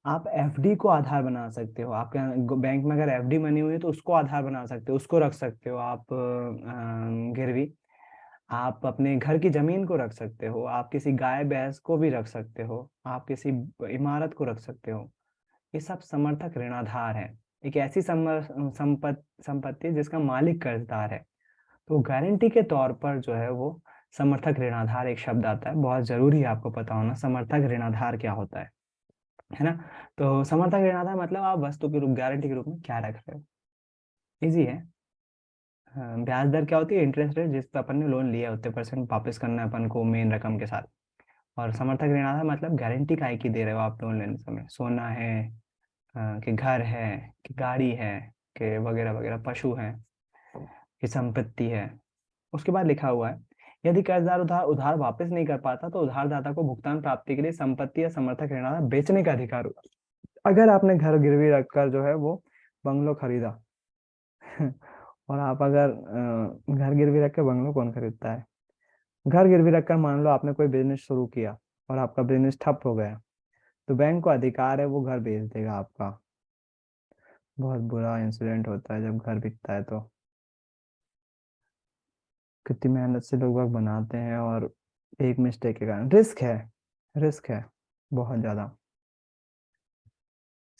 आप एफडी को आधार बना सकते हो। आपके बैंक में अगर एफडी बनी हुई है तो उसको आधार बना सकते हो, उसको रख सकते हो आप गिरवी। आप अपने घर की जमीन को रख सकते हो, आप किसी गाय भैंस को भी रख सकते हो, आप किसी इमारत को रख सकते हो। ये सब समर्थक ऋणाधार है। एक ऐसी संपत्ति जिसका मालिक कर्जदार है, तो गारंटी के तौर पर जो है वो समर्थक ऋणाधार एक शब्द आता है। बहुत जरूरी है आपको पता होना समर्थक ऋणाधार क्या होता है ना। तो समर्थक ऋणाधार मतलब आप वस्तु के रूप, गारंटी के रूप में क्या रख रहे हो। इजी है। हाँ, ब्याज दर क्या होती है? इंटरेस्ट रेट जिस पर अपन ने लोन लिया है उतने परसेंट वापस करना है अपन को मेन रकम के साथ। और समर्थक ऋणाधार मतलब गारंटी काय की दे रहे हो आप लोन लेने समय, सोना है, कि घर है, कि गाड़ी है, कि वगैरह वगैरह, पशु है, कि संपत्ति है। उसके बाद लिखा हुआ है यदि कर्जदार उधार उधार वापस नहीं कर पाता तो उधारदाता को भुगतान प्राप्ति के लिए संपत्ति या समर्थक ऋणाधार बेचने का अधिकार होगा। अगर आपने घर गिरवी रखकर जो है वो बंगलो खरीदा और आप अगर घर गिरवी रख के बंगलो कौन खरीदता है। घर गिरवी रखकर मान लो आपने कोई बिजनेस शुरू किया और आपका बिजनेस ठप हो गया, तो बैंक को अधिकार है वो घर बेच देगा आपका। बहुत बुरा इंसिडेंट होता है जब घर बिकता है तो। कितनी मेहनत से लोग बाग बनाते हैं और एक मिस्टेक के कारण रिस्क है, रिस्क है बहुत ज्यादा।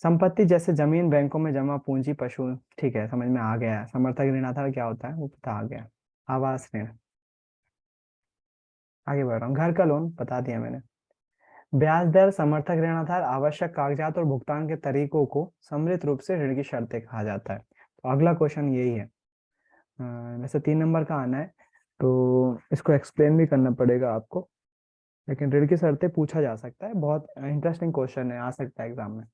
संपत्ति जैसे जमीन, बैंकों में जमा पूंजी, पशु, ठीक है समझ में आ गया। समर्थक ऋणाधार क्या होता है वो पता आ गया। आवास ऋण, आगे बढ़ रहा हूँ। घर का लोन बता दिया मैंने। ब्याज दर, समर्थक ऋणाधार, आवश्यक कागजात और भुगतान के तरीकों को सम्मिलित रूप से ऋण की शर्तें कहा जाता है। तो अगला क्वेश्चन यही है। वैसे 3 नंबर का आना है तो इसको एक्सप्लेन भी करना पड़ेगा आपको, लेकिन ऋण की शर्तें पूछा जा सकता है। बहुत इंटरेस्टिंग क्वेश्चन है, आ सकता है एग्जाम में।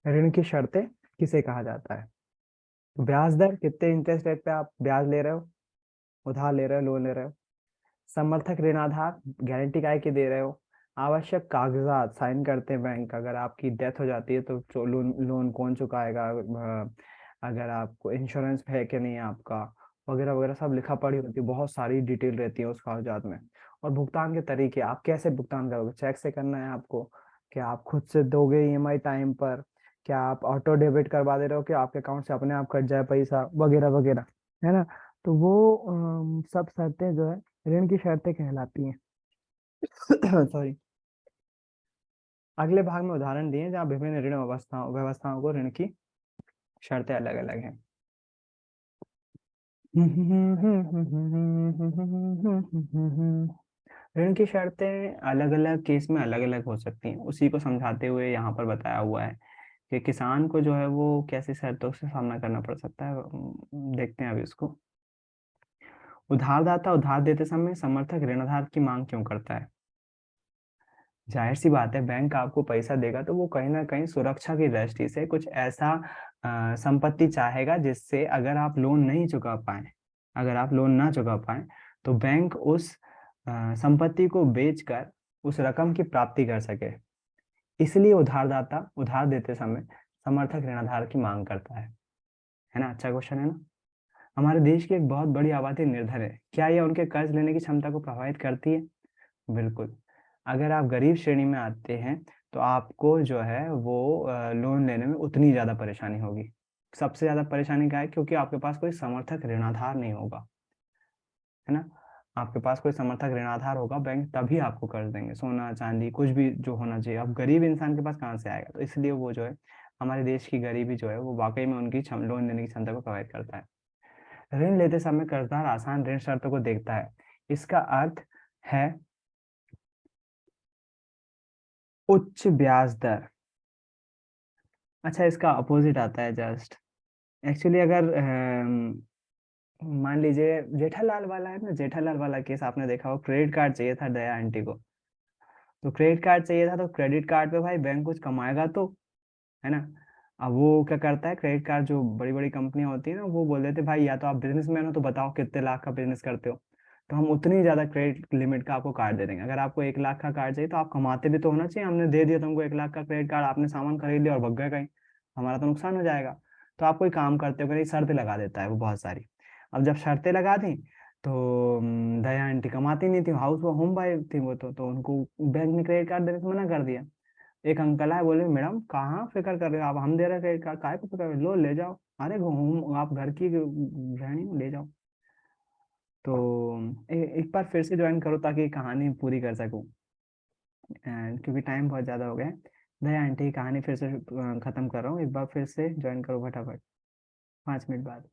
ऋण की शर्तें किसे कहा जाता है? तो ब्याज दर, कितने इंटरेस्ट रेट पे आप ब्याज ले रहे हो, उधार ले रहे हो, लोन ले रहे हो। समर्थक ऋणाधार, गारंटी काय की दे रहे हो। आवश्यक कागजात, साइन करते हैं बैंक, अगर आपकी डेथ हो जाती है तो लोन लोन कौन चुकाएगा, अगर आपको इंश्योरेंस है कि नहीं आपका, वगैरह वगैरह सब लिखा पढ़ी होती है, बहुत सारी डिटेल रहती है उस कागजात में। और भुगतान के तरीके, आप कैसे भुगतान करोगे, चेक से करना है आपको, क्या आप खुद से दोगे ईएमआई टाइम पर, क्या आप ऑटो डेबिट करवा दे रहे हो कि आपके अकाउंट से अपने आप कट जाए पैसा, वगैरह वगैरह, है ना। तो वो सब शर्तें जो है ऋण की शर्तें कहलाती हैं। सॉरी। अगले भाग में उदाहरण दिए जहाँ विभिन्न ऋण व्यवस्थाओं व्यवस्थाओं को ऋण की शर्तें अलग अलग हैं। ऋण की शर्तें अलग अलग केस में अलग अलग हो सकती हैं। उसी को समझाते हुए यहाँ पर बताया हुआ है कि किसान को जो है वो कैसी शर्तों से सामना करना पड़ सकता है। देखते हैं अभी उसको। उधारदाता उधार देते समय समर्थक ऋणाधार की मांग क्यों करता है? जाहिर सी बात है, बैंक आपको पैसा देगा तो वो कहीं ना कहीं सुरक्षा की दृष्टि से कुछ ऐसा संपत्ति चाहेगा जिससे अगर आप लोन नहीं चुका पाए, अगर आप लोन ना चुका पाए, तो बैंक उस संपत्ति को बेचकर उस रकम की प्राप्ति कर सके। इसलिए उधारदाता उधार देते समय समर्थक ऋणाधार की मांग करता है ना। अच्छा क्वेश्चन है ना। हमारे देश की एक बहुत बड़ी आबादी निर्धन है, क्या यह उनके कर्ज लेने की क्षमता को प्रभावित करती है? बिल्कुल। अगर आप गरीब श्रेणी में आते हैं तो आपको जो है वो लोन लेने में उतनी ज्यादा परेशानी होगी। सबसे ज्यादा परेशानी क्या है? क्योंकि आपके पास कोई समर्थक ऋणाधार नहीं होगा, है ना। आपके पास कोई समर्थक ऋणाधार होगा, बैंक तभी आपको कर्ज देंगे। सोना चांदी कुछ भी जो होना चाहिए, अब गरीब इंसान के पास कहाँ से आएगा? तो इसलिए वो जो है हमारे देश की गरीबी जो है वो वाकई में उनकी लोन देने की क्षमता को प्रभावित करता है। ऋण लेते समय कर्जदार आसान ऋण शर्तों को देखता है। इसका अर्थ है उच्च ब्याज दर। अच्छा, इसका अपोजिट आता है जस्ट। एक्चुअली अगर मान लीजिए जेठालाल वाला है ना, जेठालाल वाला केस आपने देखा हो, क्रेडिट कार्ड चाहिए था दया आंटी को। तो क्रेडिट कार्ड चाहिए था, तो क्रेडिट कार्ड पे भाई बैंक कुछ कमाएगा तो, है ना। अब वो क्या करता है, क्रेडिट कार्ड जो बड़ी बड़ी कंपनियां होती है ना, वो बोल देते भाई या तो आप बिजनेसमैन हो तो बताओ कितने लाख का बिजनेस करते हो, तो हम उतनी ज्यादा क्रेडिट लिमिट का आपको कार्ड दे देंगे। अगर आपको 1 लाख का कार्ड चाहिए तो आप कमाते भी तो होना चाहिए, हमने दे दिया तुमको 1 लाख का क्रेडिट कार्ड, आपने सामान खरीद लिया और भग गए कहीं, हमारा तो नुकसान हो जाएगा। तो आप कोई काम करते हो कहीं, शर्तें लगा देता है वो बहुत सारी। अब जब शर्तें लगा दी तो दया आंटी कमाती नहीं थी, हाउस होम वाइफ थी वो, तो उनको बैंक ने क्रेडिट कार्ड देने से मना कर दिया। एक अंकल आए, बोले मैडम कहाँ फिक्र कर रहे हो आप, हम दे रहे क्रेडिट कार्ड, काहे को फिक्र कर रहे हो? लो ले जाओ, अरे घूम आप घर की गृहिणी हो, ले जाओ। तो एक बार फिर से ज्वाइन करो ताकि कहानी पूरी कर सकूं, क्योंकि टाइम बहुत ज्यादा हो गया है। दया आंटी की कहानी फिर से खत्म कर रहा हूँ, एक बार फिर से ज्वाइन करो फटाफट, 5 मिनट बाद।